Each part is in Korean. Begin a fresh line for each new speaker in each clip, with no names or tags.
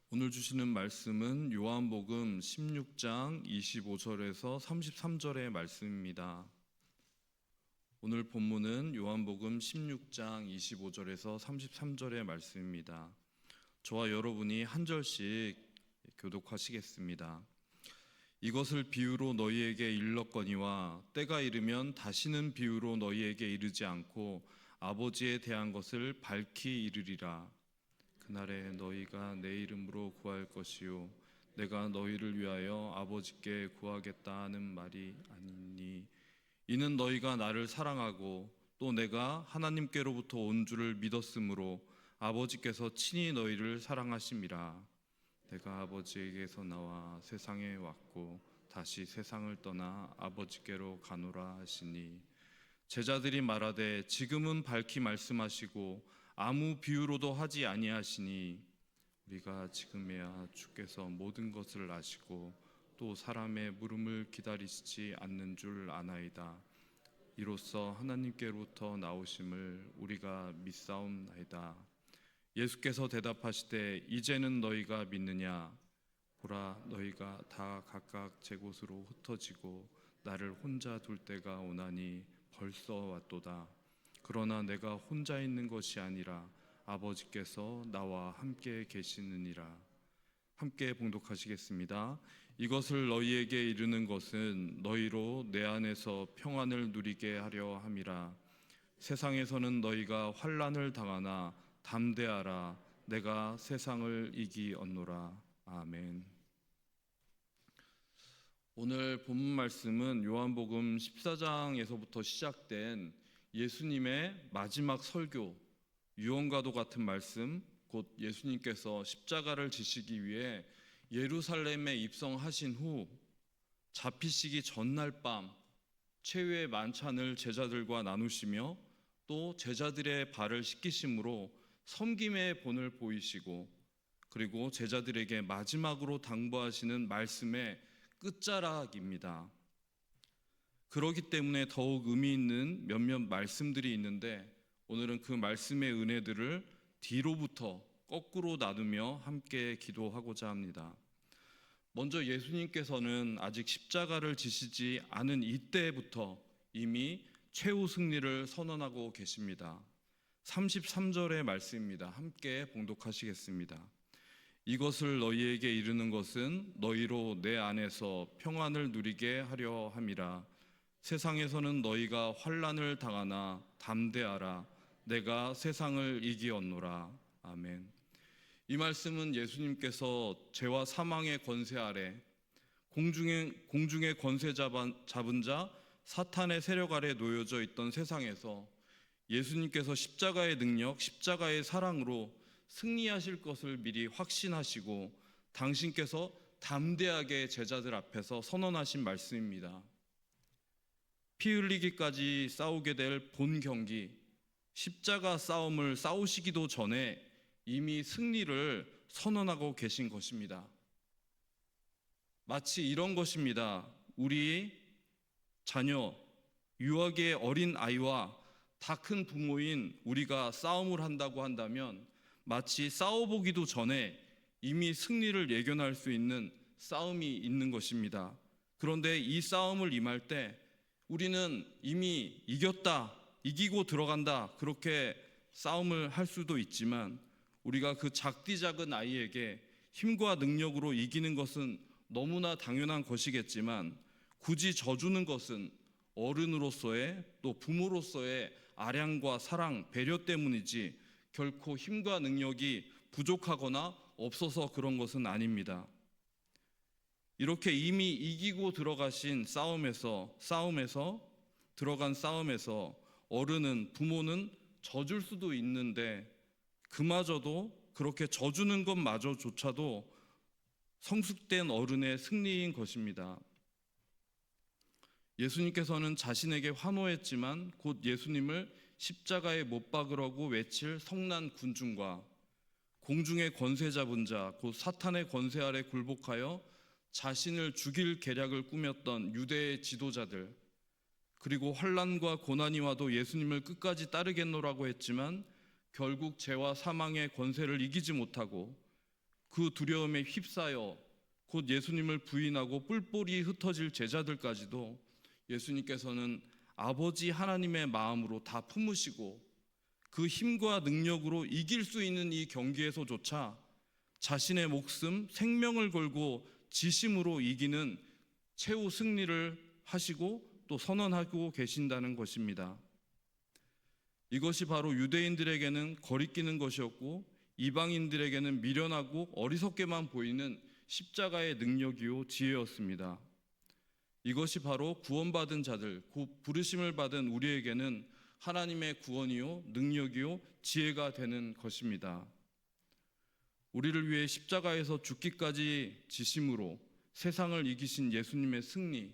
오늘 주시는 말씀은 요한복음 16장 25절에서 33절의 말씀입니다. 오늘 본문은 요한복음 16장 25절에서 33절의 말씀입니다. 저와 여러분이 한 절씩 교독하시겠습니다. 이것을 비유로 너희에게 일렀거니와 때가 이르면 다시는 비유로 너희에게 이르지 않고 아버지에 대한 것을 밝히 이르리라. 그날에 너희가 내 이름으로 구할 것이요 내가 너희를 위하여 아버지께 구하겠다 하는 말이 아니니 이는 너희가 나를 사랑하고 또 내가 하나님께로부터 온 줄을 믿었으므로 아버지께서 친히 너희를 사랑하심이라. 내가 아버지에게서 나와 세상에 왔고 다시 세상을 떠나 아버지께로 가노라 하시니 제자들이 말하되 지금은 밝히 말씀하시고 아무 비유로도 하지 아니하시니 우리가 지금에야 주께서 모든 것을 아시고 또 사람의 물음을 기다리시지 않는 줄 아나이다. 이로써 하나님께로부터 나오심을 우리가 믿사옵나이다. 예수께서 대답하시되 이제는 너희가 믿느냐? 보라, 너희가 다 각각 제 곳으로 흩어지고 나를 혼자 둘 때가 오나니 벌써 왔도다. 그러나 내가 혼자 있는 것이 아니라 아버지께서 나와 함께 계시느니라. 함께 봉독하시겠습니다. 이것을 너희에게 이르는 것은 너희로 내 안에서 평안을 누리게 하려 함이라. 세상에서는 너희가 환난을 당하나 담대하라. 내가 세상을 이기었노라. 아멘. 오늘 본문 말씀은 요한복음 14장에서부터 시작된 예수님의 마지막 설교, 유언과도 같은 말씀, 곧 예수님께서 십자가를 지시기 위해 예루살렘에 입성하신 후 잡히시기 전날 밤 최후의 만찬을 제자들과 나누시며 또 제자들의 발을 씻기심으로 섬김의 본을 보이시고 그리고 제자들에게 마지막으로 당부하시는 말씀의 끝자락입니다. 그렇기 때문에 더욱 의미 있는 몇몇 말씀들이 있는데 오늘은 그 말씀의 은혜들을 뒤로부터 거꾸로 나누며 함께 기도하고자 합니다. 먼저 예수님께서는 아직 십자가를 지시지 않은 이때부터 이미 최후 승리를 선언하고 계십니다. 33절의 말씀입니다. 함께 봉독하시겠습니다. 이것을 너희에게 이르는 것은 너희로 내 안에서 평안을 누리게 하려 함이라. 세상에서는 너희가 환난을 당하나 담대하라. 내가 세상을 이기었노라. 아멘. 이 말씀은 예수님께서 죄와 사망의 권세 아래 공중의 권세 잡은 자 사탄의 세력 아래 놓여져 있던 세상에서 예수님께서 십자가의 능력, 십자가의 사랑으로 승리하실 것을 미리 확신하시고 당신께서 담대하게 제자들 앞에서 선언하신 말씀입니다. 피 흘리기까지 싸우게 될 본 경기, 십자가 싸움을 싸우시기도 전에 이미 승리를 선언하고 계신 것입니다. 마치 이런 것입니다. 우리 자녀, 유아기의 어린 아이와 다 큰 부모인 우리가 싸움을 한다고 한다면 마치 싸워보기도 전에 이미 승리를 예견할 수 있는 싸움이 있는 것입니다. 그런데 이 싸움을 임할 때 우리는 이미 이겼다, 이기고 들어간다 그렇게 싸움을 할 수도 있지만 우리가 그 작디 작은 아이에게 힘과 능력으로 이기는 것은 너무나 당연한 것이겠지만 굳이 져주는 것은 어른으로서의 또 부모로서의 아량과 사랑, 배려 때문이지 결코 힘과 능력이 부족하거나 없어서 그런 것은 아닙니다. 이렇게 이미 이기고 들어가신 싸움에서 들어간 싸움에서 어른은 부모는 져줄 수도 있는데 그마저도 그렇게 져주는 것마저조차도 성숙된 어른의 승리인 것입니다. 예수님께서는 자신에게 환호했지만 곧 예수님을 십자가에 못 박으라고 외칠 성난 군중과 공중의 권세 잡은 자 곧 사탄의 권세 아래 굴복하여 자신을 죽일 계략을 꾸몄던 유대의 지도자들, 그리고 환난과 고난이 와도 예수님을 끝까지 따르겠노라고 했지만 결국 죄와 사망의 권세를 이기지 못하고 그 두려움에 휩싸여 곧 예수님을 부인하고 뿔뿔이 흩어질 제자들까지도 예수님께서는 아버지 하나님의 마음으로 다 품으시고 그 힘과 능력으로 이길 수 있는 이 경기에서조차 자신의 목숨, 생명을 걸고 지심으로 이기는 최후 승리를 하시고 또 선언하고 계신다는 것입니다. 이것이 바로 유대인들에게는 거리끼는 것이었고 이방인들에게는 미련하고 어리석게만 보이는 십자가의 능력이요 지혜였습니다. 이것이 바로 구원받은 자들, 곧 부르심을 받은 우리에게는 하나님의 구원이요 능력이요 지혜가 되는 것입니다. 우리를 위해 십자가에서 죽기까지 지심으로 세상을 이기신 예수님의 승리,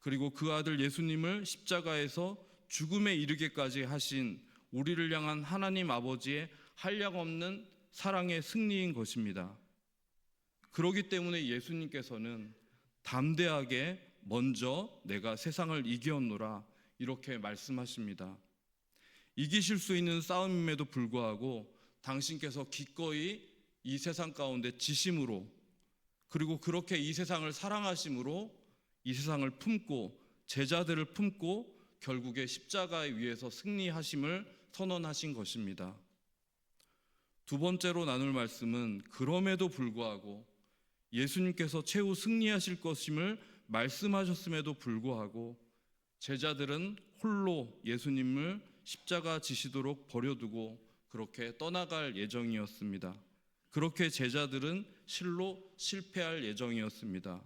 그리고 그 아들 예수님을 십자가에서 죽음에 이르게까지 하신 우리를 향한 하나님 아버지의 한량없는 사랑의 승리인 것입니다. 그렇기 때문에 예수님께서는 담대하게 먼저 내가 세상을 이기었노라 이렇게 말씀하십니다. 이기실 수 있는 싸움임에도 불구하고 당신께서 기꺼이 이 세상 가운데 지심으로, 그리고 그렇게 이 세상을 사랑하심으로 이 세상을 품고 제자들을 품고 결국에 십자가에 위에서 승리하심을 선언하신 것입니다. 두 번째로 나눌 말씀은 그럼에도 불구하고 예수님께서 최후 승리하실 것임을 말씀하셨음에도 불구하고 제자들은 홀로 예수님을 십자가 지시도록 버려두고 그렇게 떠나갈 예정이었습니다. 그렇게 제자들은 실로 실패할 예정이었습니다.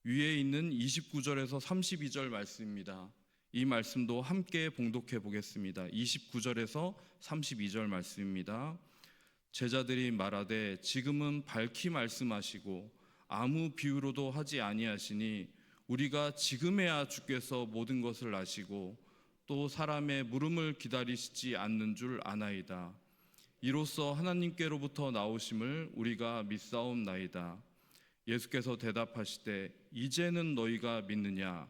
위에 있는 29절에서 32절 말씀입니다. 이 말씀도 함께 봉독해 보겠습니다. 29절에서 32절 말씀입니다. 제자들이 말하되 지금은 밝히 말씀하시고 아무 비유로도 하지 아니하시니 우리가 지금에야 주께서 모든 것을 아시고 또 사람의 물음을 기다리시지 않는 줄 아나이다. 이로써 하나님께로부터 나오심을 우리가 믿사옵나이다. 예수께서 대답하시되 이제는 너희가 믿느냐?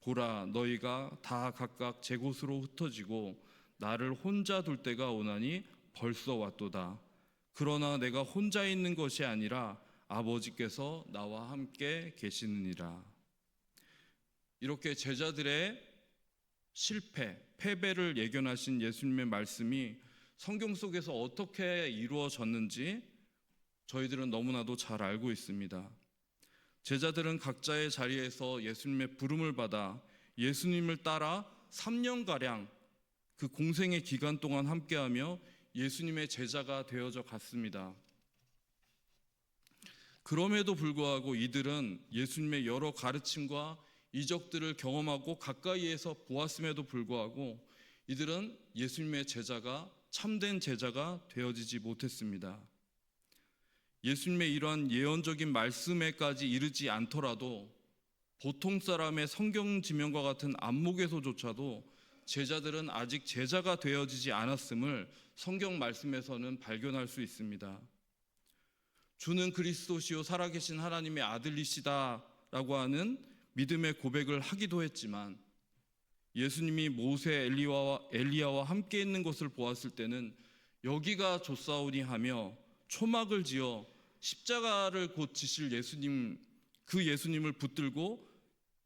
보라, 너희가 다 각각 제 곳으로 흩어지고 나를 혼자 둘 때가 오나니 벌써 왔도다. 그러나 내가 혼자 있는 것이 아니라 아버지께서 나와 함께 계시느니라. 이렇게 제자들의 실패, 패배를 예견하신 예수님의 말씀이 성경 속에서 어떻게 이루어졌는지 저희들은 너무나도 잘 알고 있습니다. 제자들은 각자의 자리에서 예수님의 부름을 받아 예수님을 따라 3년가량 그 공생의 기간 동안 함께하며 예수님의 제자가 되어져 갔습니다. 그럼에도 불구하고 이들은 예수님의 여러 가르침과 이적들을 경험하고 가까이에서 보았음에도 불구하고 이들은 예수님의 제자가 참된 제자가 되어지지 못했습니다. 예수님의 이러한 예언적인 말씀에까지 이르지 않더라도 보통 사람의 성경 지명과 같은 안목에서조차도 제자들은 아직 제자가 되어지지 않았음을 성경 말씀에서는 발견할 수 있습니다. 주는 그리스도시요 살아계신 하나님의 아들이시다라고 하는 믿음의 고백을 하기도 했지만 예수님이 모세, 엘리야와 함께 있는 것을 보았을 때는 여기가 좋사오니 하며 초막을 지어 십자가를 곧 지실 예수님, 그 예수님을 붙들고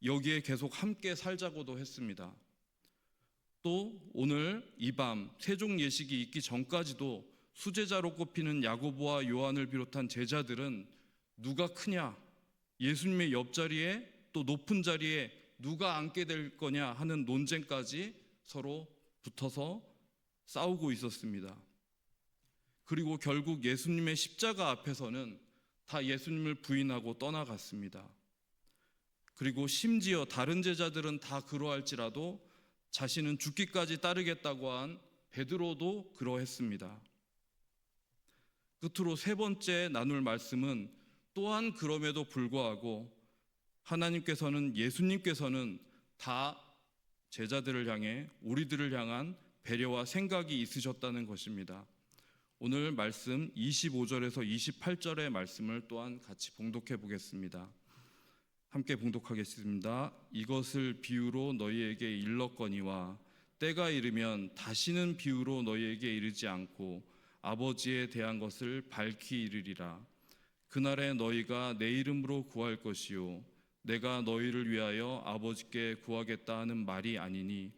여기에 계속 함께 살자고도 했습니다. 또 오늘 이 밤 세종 예식이 있기 전까지도 수제자로 꼽히는 야고보와 요한을 비롯한 제자들은 누가 크냐, 예수님의 옆자리에 또 높은 자리에 누가 앉게 될 거냐 하는 논쟁까지 서로 붙어서 싸우고 있었습니다. 그리고 결국 예수님의 십자가 앞에서는 다 예수님을 부인하고 떠나갔습니다. 그리고 심지어 다른 제자들은 다 그러할지라도 자신은 죽기까지 따르겠다고 한 베드로도 그러했습니다. 끝으로 세 번째 나눌 말씀은 또한 그럼에도 불구하고 하나님께서는, 예수님께서는 다 제자들을 향해, 우리들을 향한 배려와 생각이 있으셨다는 것입니다. 오늘 말씀 25절에서 28절의 말씀을 또한 같이 봉독해 보겠습니다. 함께 봉독하겠습니다. 이것을 비유로 너희에게 일렀거니와 때가 이르면 다시는 비유로 너희에게 이르지 않고 아버지에 대한 것을 밝히 이르리라. 그날에 너희가 내 이름으로 구할 것이요 내가 너희를 위하여 아버지께 구하겠다 하는 말이 아니니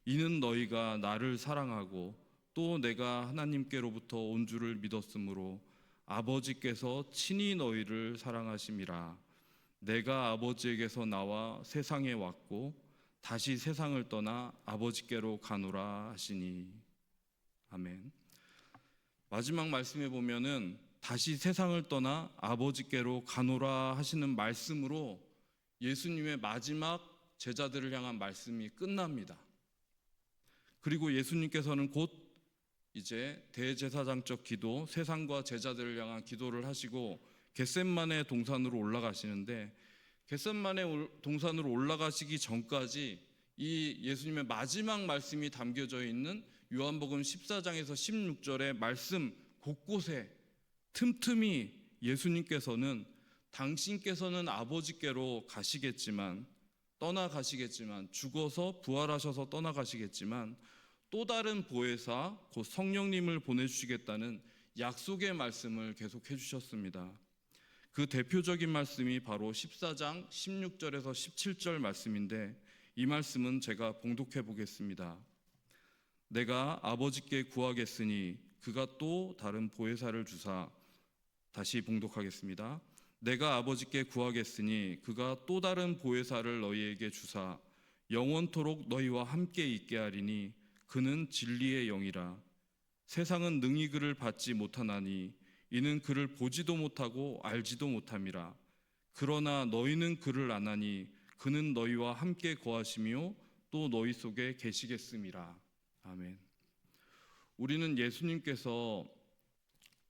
이는 너희가 나를 사랑하고 또 내가 하나님께로부터 온 줄을 믿었으므로 아버지께서 친히 너희를 사랑하심이라. 내가 아버지에게서 나와 세상에 왔고 다시 세상을 떠나 아버지께로 가노라 하시니. 아멘. 마지막 말씀에 보면은 다시 세상을 떠나 아버지께로 가노라 하시는 말씀으로 예수님의 마지막 제자들을 향한 말씀이 끝납니다. 그리고 예수님께서는 곧 이제 대제사장적 기도, 세상과 제자들을 향한 기도를 하시고 겟셋마네 동산으로 올라가시는데, 겟셋마네 동산으로 올라가시기 전까지 이 예수님의 마지막 말씀이 담겨져 있는 요한복음 14장에서 16절의 말씀 곳곳에 틈틈이 예수님께서는 당신께서는 아버지께로 가시겠지만, 떠나가시겠지만, 죽어서 부활하셔서 떠나가시겠지만 또 다른 보혜사 곧 성령님을 보내주시겠다는 약속의 말씀을 계속해 주셨습니다. 그 대표적인 말씀이 바로 14장 16절에서 17절 말씀인데, 이 말씀은 제가 봉독해 보겠습니다. 내가 아버지께 구하겠으니 그가 또 다른 보혜사를 주사. 다시 봉독하겠습니다. 내가 아버지께 구하겠으니 그가 또 다른 보혜사를 너희에게 주사 영원토록 너희와 함께 있게 하리니 그는 진리의 영이라. 세상은 능히 그를 받지 못하나니 이는 그를 보지도 못하고 알지도 못함이라. 그러나 너희는 그를 아나니 그는 너희와 함께 거하시며 또 너희 속에 계시겠음이라. 아멘. 우리는 예수님께서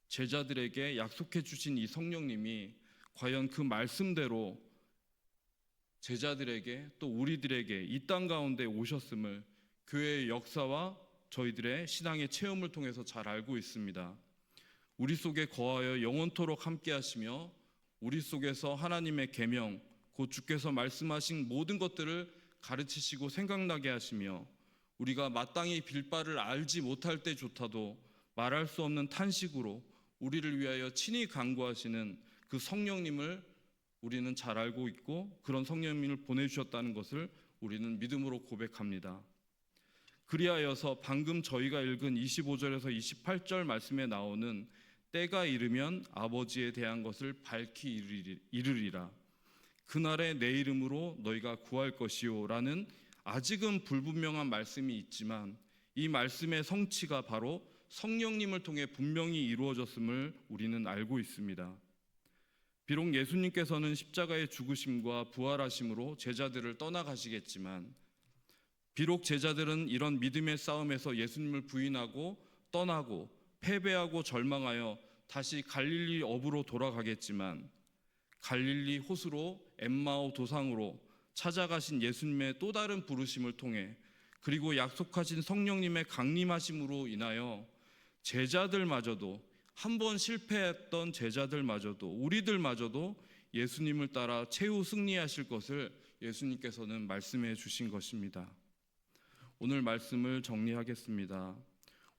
제자들에게 약속해 주신 이 성령님이 과연 그 말씀대로 제자들에게 또 우리들에게 이 땅 가운데 오셨음을 교회의 역사와 저희들의 신앙의 체험을 통해서 잘 알고 있습니다. 우리 속에 거하여 영원토록 함께 하시며 우리 속에서 하나님의 계명 곧 주께서 말씀하신 모든 것들을 가르치시고 생각나게 하시며 우리가 마땅히 빌 바를 알지 못할 때조차도 말할 수 없는 탄식으로 우리를 위하여 친히 간구하시는 그 성령님을 우리는 잘 알고 있고, 그런 성령님을 보내주셨다는 것을 우리는 믿음으로 고백합니다. 그리하여서 방금 저희가 읽은 25절에서 28절 말씀에 나오는 때가 이르면 아버지에 대한 것을 밝히 이르리라. 그날에 내 이름으로 너희가 구할 것이요 라는 아직은 불분명한 말씀이 있지만, 이 말씀의 성취가 바로 성령님을 통해 분명히 이루어졌음을 우리는 알고 있습니다. 비록 예수님께서는 십자가의 죽으심과 부활하심으로 제자들을 떠나가시겠지만, 비록 제자들은 이런 믿음의 싸움에서 예수님을 부인하고 떠나고 패배하고 절망하여 다시 갈릴리 어부로 돌아가겠지만, 갈릴리 호수로 엠마오 도상으로 찾아가신 예수님의 또 다른 부르심을 통해, 그리고 약속하신 성령님의 강림하심으로 인하여 제자들마저도, 한번 실패했던 제자들마저도, 우리들마저도 예수님을 따라 최후 승리하실 것을 예수님께서는 말씀해 주신 것입니다. 오늘 말씀을 정리하겠습니다.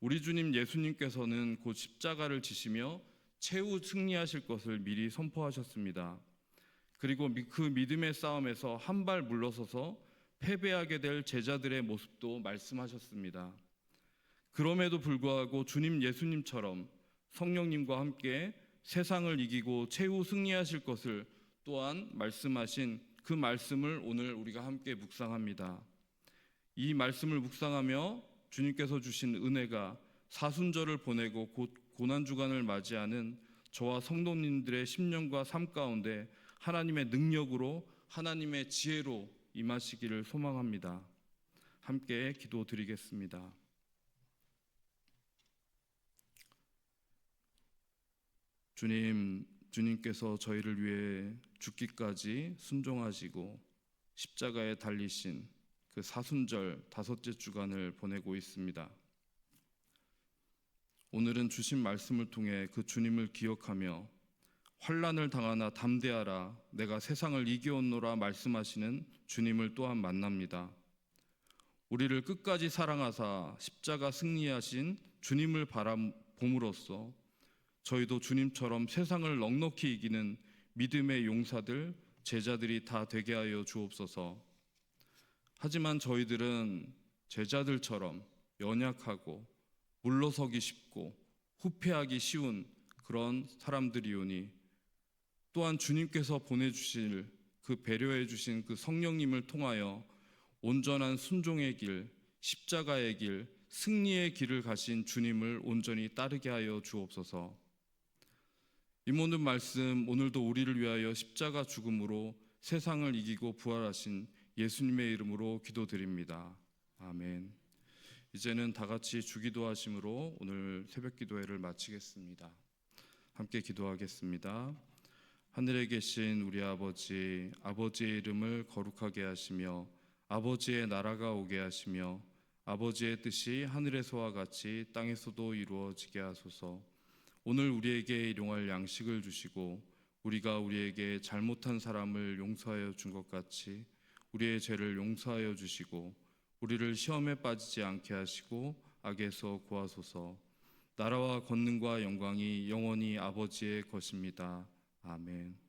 우리 주님 예수님께서는 곧 십자가를 지시며 최후 승리하실 것을 미리 선포하셨습니다. 그리고 그 믿음의 싸움에서 한 발 물러서서 패배하게 될 제자들의 모습도 말씀하셨습니다. 그럼에도 불구하고 주님 예수님처럼 성령님과 함께 세상을 이기고 최후 승리하실 것을 또한 말씀하신 그 말씀을 오늘 우리가 함께 묵상합니다. 이 말씀을 묵상하며 주님께서 주신 은혜가 사순절을 보내고 곧 고난주간을 맞이하는 저와 성도님들의 심령과 삶 가운데 하나님의 능력으로, 하나님의 지혜로 임하시기를 소망합니다. 함께 기도드리겠습니다. 주님께서 저희를 위해 죽기까지 순종하시고 십자가에 달리신 그 사순절 5째 주간을 보내고 있습니다. 오늘은 주신 말씀을 통해 그 주님을 기억하며 환난을 당하나 담대하라 내가 세상을 이겨온노라 말씀하시는 주님을 또한 만납니다. 우리를 끝까지 사랑하사 십자가 승리하신 주님을 봄으로써 저희도 주님처럼 세상을 넉넉히 이기는 믿음의 용사들, 제자들이 다 되게 하여 주옵소서. 하지만 저희들은 제자들처럼 연약하고 물러서기 쉽고 후회하기 쉬운 그런 사람들이오니, 또한 주님께서 보내주실 그 배려해 주신 그 성령님을 통하여 온전한 순종의 길, 십자가의 길, 승리의 길을 가신 주님을 온전히 따르게 하여 주옵소서. 이 모든 말씀 오늘도 우리를 위하여 십자가 죽음으로 세상을 이기고 부활하신 예수님의 이름으로 기도드립니다. 아멘. 이제는 다 같이 주기도하심으로 오늘 새벽 기도회를 마치겠습니다. 함께 기도하겠습니다. 하늘에 계신 우리 아버지, 아버지의 이름을 거룩하게 하시며 아버지의 나라가 오게 하시며 아버지의 뜻이 하늘에서와 같이 땅에서도 이루어지게 하소서. 오늘 우리에게 일용할 양식을 주시고 우리가 우리에게 잘못한 사람을 용서하여 준 것 같이 우리의 죄를 용서하여 주시고 우리를 시험에 빠지지 않게 하시고 악에서 구하소서. 나라와 권능과 영광이 영원히 아버지의 것입니다. 아멘.